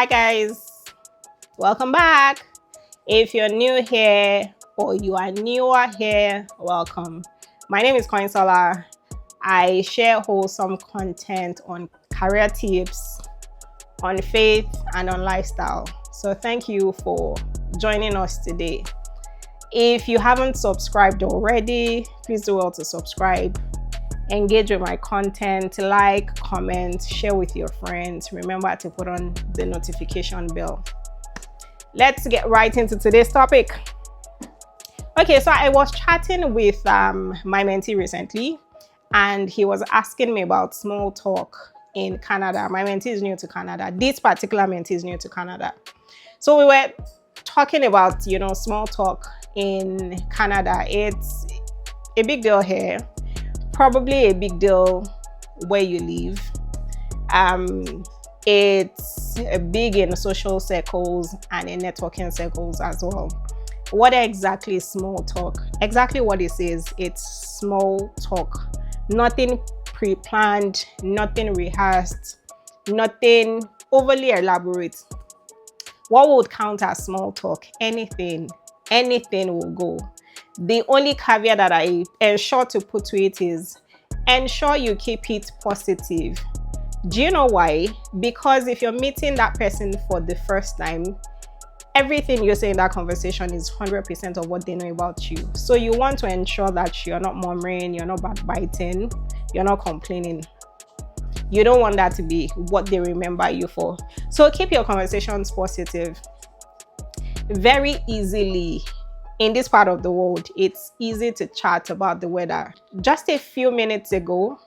Hi guys, welcome back. If you're new here or you are newer here, welcome. My name is Koinsola. I share wholesome content on career tips, on faith, and on lifestyle. So thank you for joining us today. If you haven't subscribed already, please do well to subscribe. Engage with my content, like, comment, share with your friends. Remember to put on the notification bell. Let's get right into today's topic. Okay, so I was chatting with my mentee recently, and he was asking me about small talk in Canada. My mentee is new to Canada. This particular mentee is new to Canada. So we were talking about, small talk in Canada. It's a big deal here. Probably a big deal where you live. It's big in social circles and in networking circles as well. What exactly is small talk? Exactly what it says, it's small talk. Nothing pre-planned, nothing rehearsed, nothing overly elaborate. What would count as small talk? Anything will go. The only caveat that I ensure to put to it is ensure you keep it positive. Do you know why? Because if you're meeting that person for the first time, everything you say in that conversation is 100% of what they know about you. So you want to ensure that you're not murmuring, you're not backbiting, you're not complaining. You don't want that to be what they remember you for. So keep your conversations positive. Very easily, in this part of the world, it's easy to chat about the weather. Just a few minutes ago,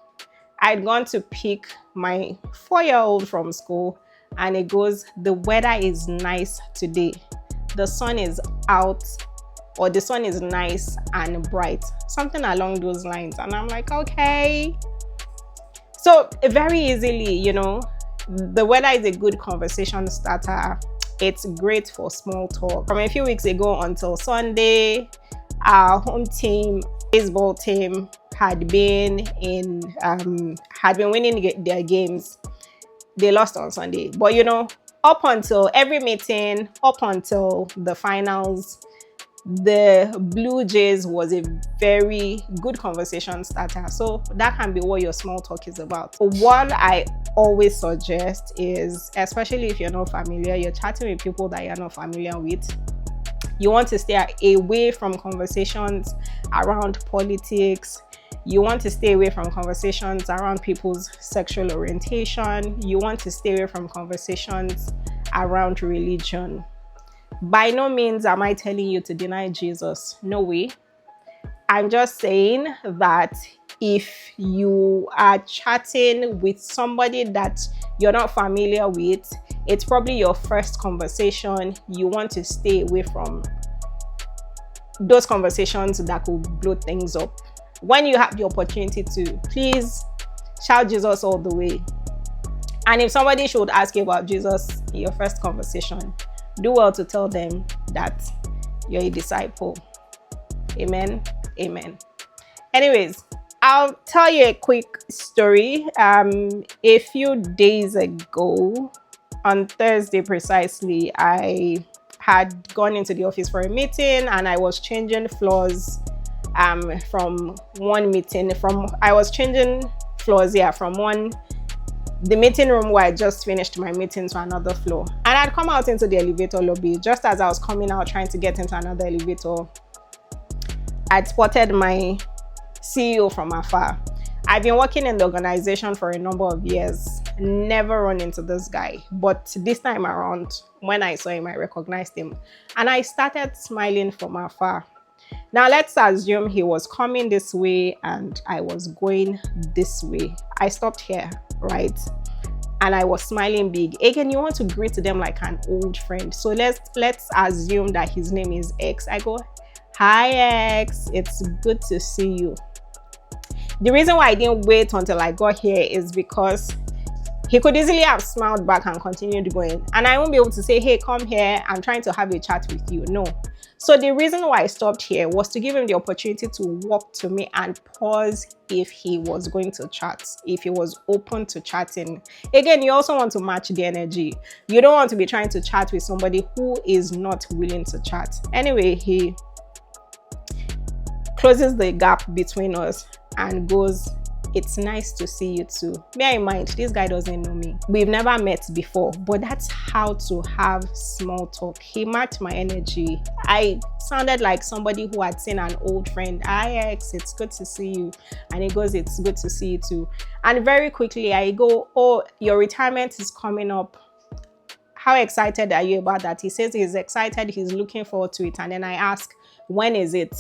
I'd gone to pick my 4-year-old from school, and it goes, the weather is nice today. The sun is out, or the sun is nice and bright. Something along those lines. And I'm like, okay. So very easily, the weather is a good conversation starter. It's great for small talk. From a few weeks ago until Sunday, our home team, baseball team, had been winning their games. They lost on Sunday, but up until every meeting, up until the finals, the Blue Jays was a very good conversation starter. So that can be what your small talk is about. What I always suggest is, especially if you're not familiar, you're chatting with people that you're not familiar with, you want to stay away from conversations around politics. You want to stay away from conversations around people's sexual orientation. You want to stay away from conversations around religion. By no means am I telling you to deny Jesus. No way. I'm just saying that if you are chatting with somebody that you're not familiar with, it's probably your first conversation. You want to stay away from those conversations that could blow things up. When you have the opportunity to, please shout Jesus all the way. And if somebody should ask you about Jesus in your first conversation, do well to tell them that you're a disciple. Amen. Amen. Anyways, I'll tell you a quick story. A few days ago, on Thursday precisely, I had gone into the office for a meeting, and I was changing floors from the meeting room where I just finished my meeting to another floor. And I'd come out into the elevator lobby. Just as I was coming out trying to get into another elevator, I'd spotted my CEO from afar. I've been working in the organization for a number of years, never run into this guy. But this time around, when I saw him, I recognized him. And I started smiling from afar. Now let's assume he was coming this way and I was going this way. I stopped here, right? And I was smiling big. Again, you want to greet them like an old friend. So let's assume that his name is X. I go, hi X, it's good to see you. The reason why I didn't wait until I got here is because He could easily have smiled back and continued going. And I won't be able to say, hey, come here, I'm trying to have a chat with you. No. So the reason why I stopped here was to give him the opportunity to walk to me and pause if he was going to chat, if he was open to chatting. Again, you also want to match the energy. You don't want to be trying to chat with somebody who is not willing to chat. Anyway, he closes the gap between us and goes, it's nice to see you too. Bear in mind, this guy doesn't know me. We've never met before, but that's how to have small talk. He matched my energy. I sounded like somebody who had seen an old friend. Hi X, it's good to see you. And he goes, it's good to see you too. And very quickly I go, oh, your retirement is coming up. How excited are you about that? He says he's excited, he's looking forward to it. And then I ask, when is it?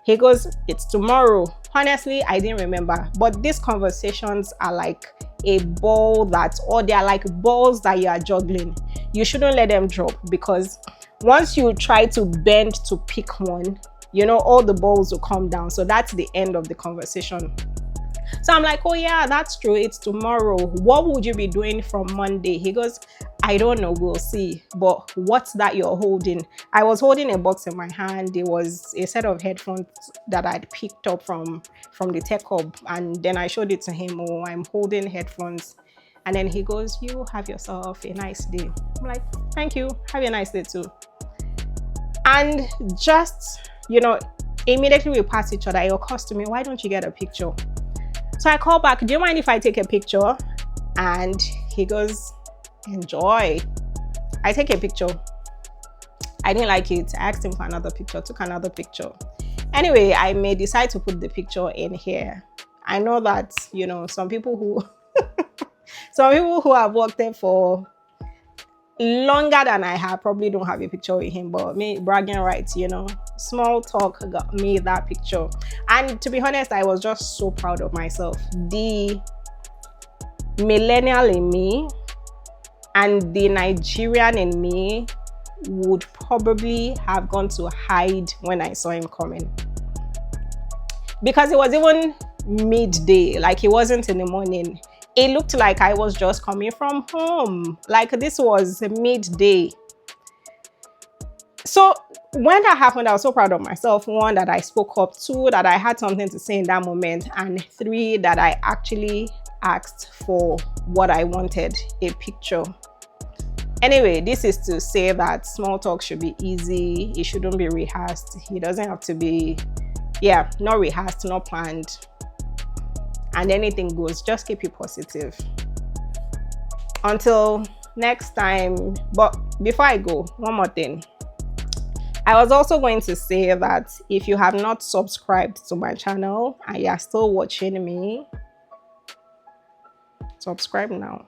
He goes, it's tomorrow. Honestly, I didn't remember. But these conversations are like a ball or they are like balls that you are juggling. You shouldn't let them drop, because once you try to bend to pick one, you know, all the balls will come down. So that's the end of the conversation. So I'm like, oh yeah, that's true. It's tomorrow. What would you be doing from Monday? He goes, I don't know. We'll see. But what's that you're holding? I was holding a box in my hand. It was a set of headphones that I'd picked up from the tech hub. And then I showed it to him. Oh, I'm holding headphones. And then he goes, you have yourself a nice day. I'm like, thank you. Have a nice day too. And just, you know, immediately we pass each other. It occurs to me, why don't you get a picture? So I call back, do you mind if I take a picture? And he goes, enjoy. I take a picture. I didn't like it. I asked him for another picture, took another picture. Anyway, I may decide to put the picture in here. I know that, you know, some people who have worked there for longer than I have probably don't have a picture with him, but me bragging rights, you know, small talk got me that picture. And to be honest, I was just so proud of myself. The millennial in me and the Nigerian in me would probably have gone to hide when I saw him coming, because it was even midday, like it wasn't in the morning. It looked like I was just coming from home. Like this was midday. So when that happened, I was so proud of myself. One, that I spoke up. Two, that I had something to say in that moment. And three, that I actually asked for what I wanted, a picture. Anyway, this is to say that small talk should be easy. It shouldn't be rehearsed. It doesn't have to be, not rehearsed, not planned. And anything goes. Just keep it positive. Until next time. But before I go, one more thing. I was also going to say that if you have not subscribed to my channel and you are still watching me, subscribe now.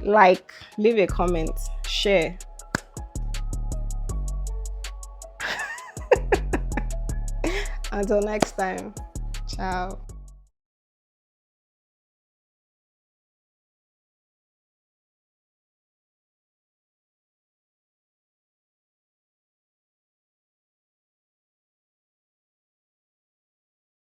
Like, leave a comment, share. Until next time. Ciao.